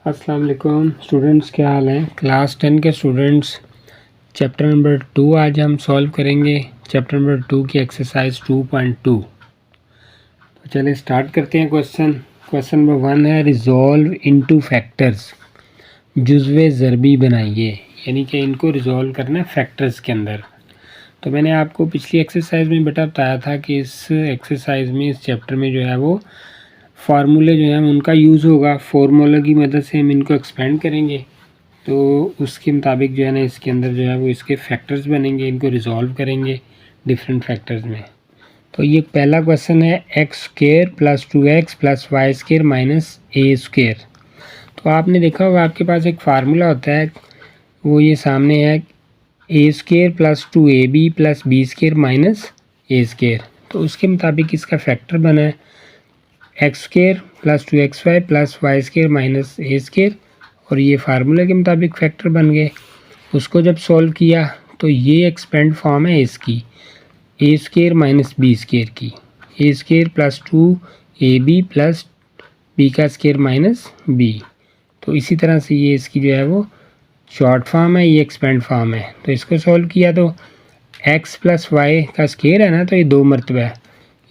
अस्सलाम वालेकुम स्टूडेंट्स, क्या हाल है। क्लास 10 के स्टूडेंट्स, चैप्टर नंबर 2 आज हम सॉल्व करेंगे। चैप्टर नंबर 2 की एक्सरसाइज 2.2। तो चलिए स्टार्ट करते हैं। क्वेश्चन नंबर 1 है रिजॉल्व इनटू फैक्टर्स, जुज़वे ज़रबी बनाइए, यानी कि इनको रिजॉल्व करना है फैक्टर्स के अंदर। तो मैंने आपको पिछली एक्सरसाइज में बेटा बताया था कि इस एक्सरसाइज में, इस चैप्टर में जो है वो फार्मूले जो हैं उनका यूज़ होगा। फार्मूला की मदद से हम इनको एक्सपेंड करेंगे, तो उसके मुताबिक जो है ना इसके अंदर जो है वो इसके फैक्टर्स बनेंगे, इनको रिजॉल्व करेंगे डिफरेंट फैक्टर्स में। तो ये पहला क्वेश्चन है x square plus 2x plus y square minus a square. तो आपने देखा होगा आपके पास एक फार्मूला होता है, वो ये सामने है, a square plus 2ab plus B square minus a square. तो उसके मुताबिक इसका फैक्टर बना है x square plus 2xy plus y square minus a square, और ये फार्मूले के मुताबिक फैक्टर बन गए। उसको जब सॉल्व किया तो ये एक्सपेंड फॉर्म है इसकी, a square minus b square की, a square plus 2ab plus B का स्क्वेयर माइनस बी। तो इसी तरह से ये इसकी जो है वो शॉर्ट फॉर्म है, ये एक्सपेंड फॉर्म है। तो इसको सॉल्व किया तो x प्लस वाई का स्क्वेयर है ना, तो ये 2 मरतबा है,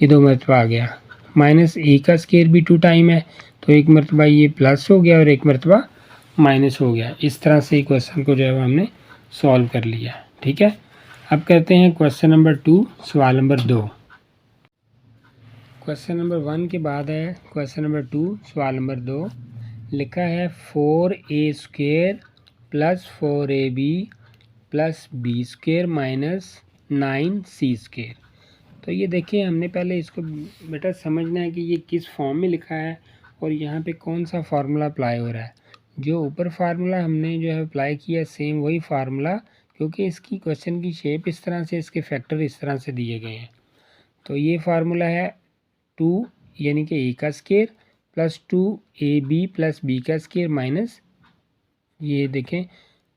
ये 2 मरतबा आ गया। माइनस ए का स्क्वेयर भी 2 टाइम है, तो 1 मरतबा ये प्लस हो गया और 1 मरतबा माइनस हो गया। इस तरह से क्वेश्चन को जो है हमने सॉल्व कर लिया। ठीक है, अब करते हैं क्वेश्चन नंबर 2, सवाल नंबर 2। क्वेश्चन नंबर 1 के बाद है क्वेश्चन नंबर 2, सवाल नंबर 2। लिखा है 4a square plus 4ab plus B square minus 9c square. तो ये देखिए, हमने पहले इसको बेटा समझना है कि ये किस फॉर्म में लिखा है और यहाँ पे कौन सा फार्मूला अप्लाई हो रहा है। जो ऊपर फार्मूला हमने जो है अप्लाई किया सेम वही फार्मूला, क्योंकि इसकी क्वेश्चन की शेप इस तरह से, इसके फैक्टर इस तरह से दिए गए हैं। तो ये फार्मूला है 2 यानी कि ए का square plus 2ab plus B का स्क्वेयर माइनस ये देखें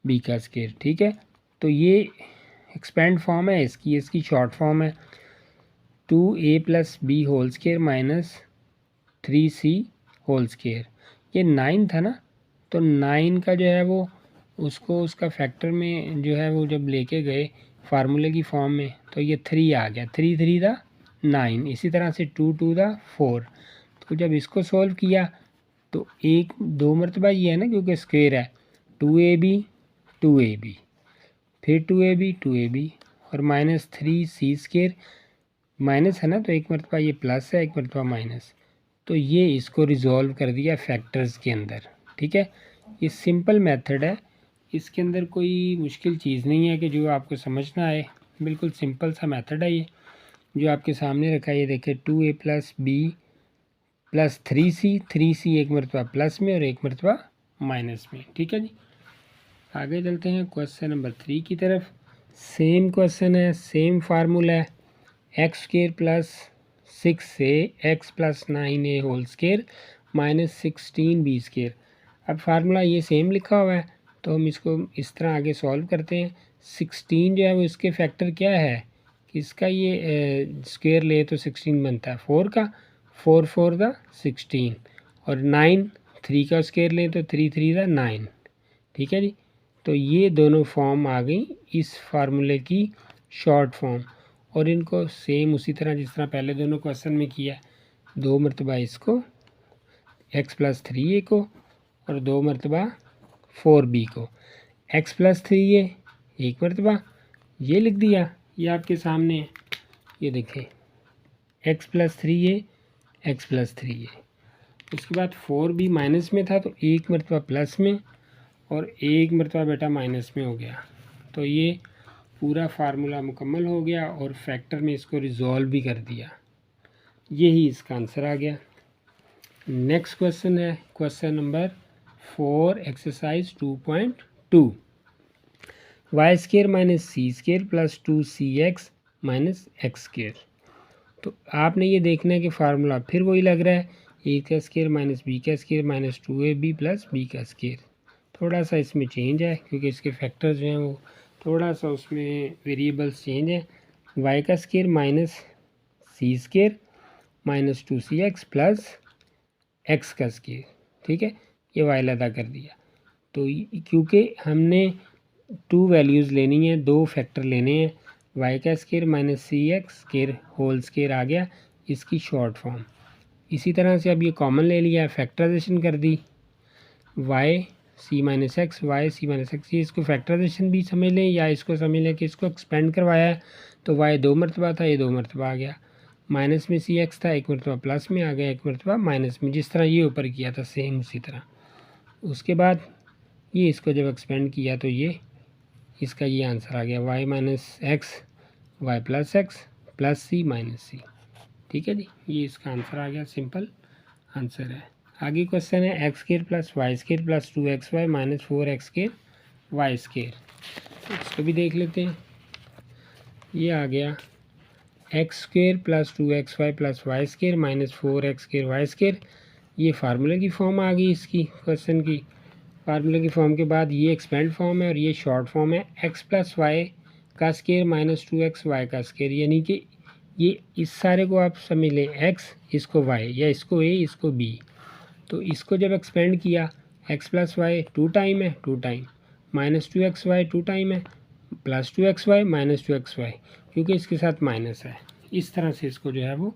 बी का स्क्वेयर। ठीक है, तो ये एक्सपेंड फॉर्म है इसकी शॉर्ट फॉर्म है 2a plus B whole square minus 3c whole square. ये 9 था ना, तो 9 का जो है वो उसको उसका फैक्टर में जो है वो जब लेके गए फार्मूले की फॉर्म में, तो ये 3 आ गया, 3 3 था 9। इसी तरह से 2 2 था 4। तो जब इसको सॉल्व किया तो 2 मरतबा ये है ना, क्योंकि स्क्वेयर है, 2ab फिर 2ab और माइनस 3c स्क्वेयर, माइनस है ना, तो 1 मरतबा ये प्लस है, 1 मरतबा माइनस। तो ये इसको रिजॉल्व कर दिया फैक्टर्स के अंदर। ठीक है, ये सिंपल मेथड है, इसके अंदर कोई मुश्किल चीज़ नहीं है कि जो आपको समझना आए। बिल्कुल सिंपल सा मेथड है ये जो आपके सामने रखा है। ये देखिए 2a plus B plus 3c 1 मरतबा प्लस में और 1 मरतबा माइनस में। ठीक है जी, आगे चलते हैं क्वेश्चन नंबर 3 की तरफ। सेम क्वेश्चन है, सेम फार्मूला है, x square plus 6a X plus 9a whole square minus 16b square. अब फार्मूला ये सेम लिखा हुआ है, तो हम इसको इस तरह आगे सॉल्व करते हैं। 16 जो है वो इसके फैक्टर क्या है कि इसका ये स्क्वेयर ले तो 16 बनता है 4 का, 4 4 का 16, और 9 3 का स्क्वेयर ले तो 3 3 का 9। ठीक है जी, तो ये दोनों फॉर्म आ गई इस फार्मूले की शॉर्ट फॉर्म, और इनको सेम उसी तरह जिस तरह पहले दोनों क्वेश्चन में किया, 2 मरतबा इसको x प्लस 3a को और 2 मरतबा 4b को, x प्लस 3a 1 मरतबा ये लिख दिया, ये आपके सामने है, ये देखें x plus 3a x plus 3a। उसके बाद 4b माइनस में था तो 1 मरतबा प्लस में और 1 मरतबा बेटा माइनस में हो गया। तो ये पूरा फार्मूला मुकम्मल हो गया और फैक्टर में इसको रिजॉल्व भी कर दिया। यही इसका आंसर आ गया। नेक्स्ट क्वेश्चन है question number 4 exercise 2.2। Y square minus c square plus 2cx minus x square. तो आपने ये देखना है कि फार्मूला फिर वही लग रहा है, ए का स्क्वेयर माइनस बी का square minus 2ab plus B का स्क्वेयर। थोड़ा सा इसमें चेंज है क्योंकि इसके फैक्टर्स जो हैं वो थोड़ा सा उसमें वेरिएबल्स चेंज है। वाई का square minus c square minus 2cx plus x का स्क्वेयर। ठीक है, ये वाई लदा कर दिया। तो क्योंकि हमने 2 वैल्यूज़ लेनी है, 2 फैक्टर लेने हैं, वाई का स्केयर माइनस सी एक्स स्केयर होल स्केयर आ गया इसकी शॉर्ट फॉर्म। इसी तरह से अब ये कॉमन ले लिया, फैक्टराइजेशन कर दी, y c minus x y c minus x, ये इसको फैक्टराइजेशन भी समझ लें या इसको समझ लें कि इसको एक्सपेंड करवाया है तो वाई 2 मरतबा था, ये 2 मरतबा आ गया, माइनस में सी एक्स था, एक मरतबा प्लस में आ गया, एक मरतबा माइनस में, जिस तरह ये ऊपर किया था सेम उसी तरह। उसके बाद ये इसको जब एक्सपेंड किया तो ये इसका ये आंसर आ गया y minus x y plus c minus c. ठीक है जी, ये इसका आंसर आ गया, सिंपल आंसर है। आगे क्वेश्चन है X square plus Y square plus 2xy minus 4x square Y square. इसको भी देख लेते हैं। ये आ गया X square plus 2xy plus Y square minus 4x square Y square. ये फार्मूले की फॉर्म आ गई इसकी, क्वेश्चन की फार्मूले की फॉर्म के बाद ये एक्सपेंड फॉर्म है और ये शॉर्ट फॉर्म है एक्स प्लस वाई का स्केयर माइनस 2x वाई का स्केयर, यानी कि ये इस सारे को आप समझ लें एक्स, इसको वाई या इसको ए इसको बी। तो इसको जब एक्सपेंड किया एक्स प्लस वाई 2 टाइम है 2 टाइम, माइनस 2xy 2 टाइम है, प्लस 2xy माइनस 2xy, क्योंकि इसके साथ माइनस है। इस तरह से इसको जो है वो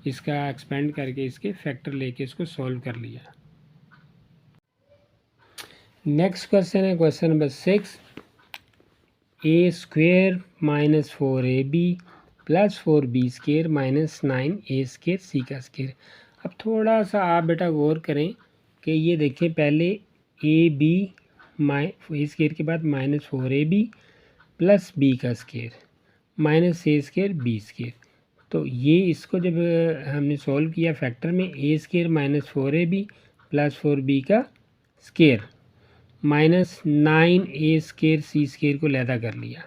इसका एक्सपेंड करके इसके फैक्टर लेके इसको सॉल्व कर लिया। नेक्स्ट क्वेश्चन है question number 6, a square minus 4ab plus 4b square minus 9a square c का स्केयर। अब थोड़ा सा आप बेटा गौर करें कि ये देखिए पहले ए बी ए स्केयर के बाद माइनस 4ab प्लस बी का स्केयर माइनस ए स्केयर बी स्केयर। तो ये इसको जब हमने सॉल्व किया फैक्टर में, ए square minus 4ab plus 4b का स्केयर माइनस 9a स्केयर सी स्केयर को लैदा कर लिया।